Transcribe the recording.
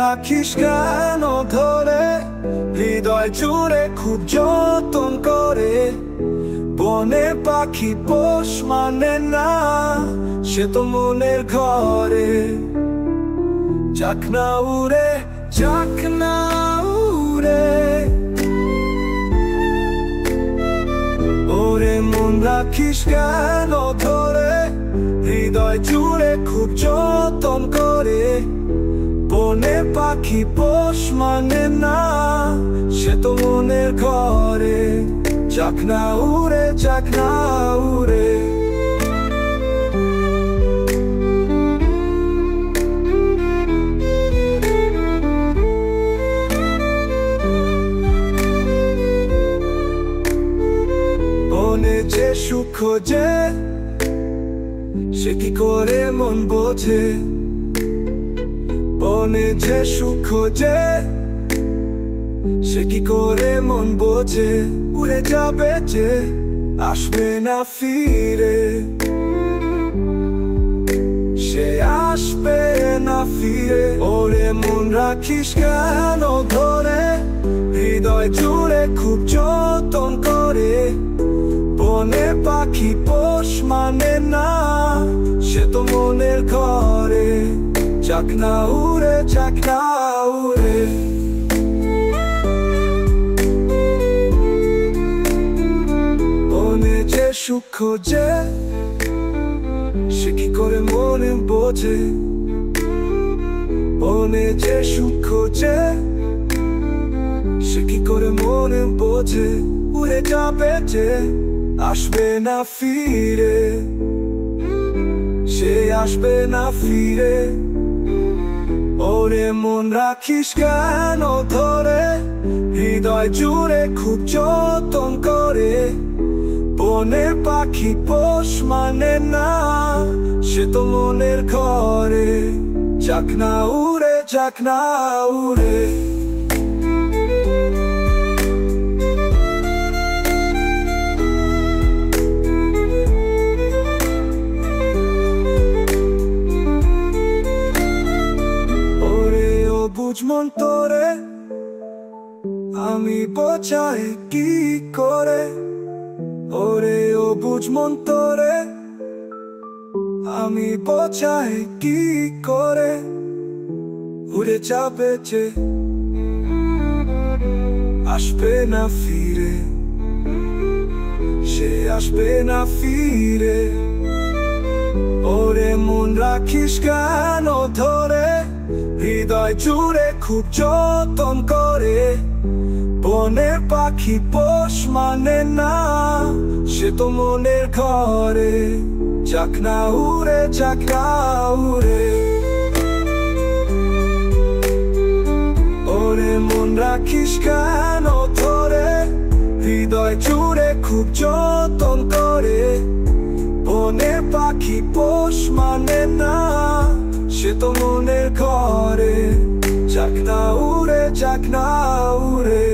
রাখিস কেন ধরে, হৃদয় জুড়ে খুব যতন করে। বনে পাখি পোষ মানে না, সে তো মনের ঘরে। যাক না উড়ে, যাক না উড়ে, ওরে মন রাখিস কেন ধরে, হৃদয় জুড়ে খুব যতন করে। বনে পাখি পোষ মানে না, সে তো মনের ঘরে। যাক না উড়ে, যাক না উড়ে। বনে যে সুখ খোঁজে, সে কি করে মন বোঝে। বনে যে সুখ খোঁজে, সে কি করে মন বোঝে। উড়ে যাবে যে, আসবে না ফিরে, সে আসবে না ফিরে। ওরে মন রাখিস কেন ধরে, হৃদয় জুড়ে খুব যতন করে। বনে পাখি পোষ মানে না, সে তো মনের ঘরে। যাক না উড়ে, যাক না উড়ে। বনে যে সুখ খোঁজে, সে কি করে মনে বোঝে। বনে যে সুখ খোঁজে, সে কি করে মনে বোঝে। উড়ে যাবে যে, আসবে না ফিরে, সে আসবে না ফিরে। ওরে মন রাখিস কেন ধরে, হৃদয় জুড়ে খুব যতন করে। বনের পাখি পোষ মানে না, সে তো মনের ঘরে। যাক না উড়ে, যাক না উড়ে। বুঝ মন তোরে, আমি বোঝাই কি করে। ওরে ও বুঝ মন তোরে, আমি বোঝাই কি করে। উড়ে যাবে যে, আসবে না ফিরে, সে আসবে না ফিরে। ওরে মন রাখিস কেন ধরে, হৃদয় জুড়ে খুব যতন করে। বনে পাখি পোষ মানে না, সে তো মনের ঘরে। যাক না উড়ে, যাক না উড়ে। ওরে মন রাখিস কেন ধরে, হৃদয় জুড়ে খুব যতন করে। বনে পাখি পোষ মানে না, সে তো মনের ঘরে। যাক না উড়ে, যাক না উড়ে।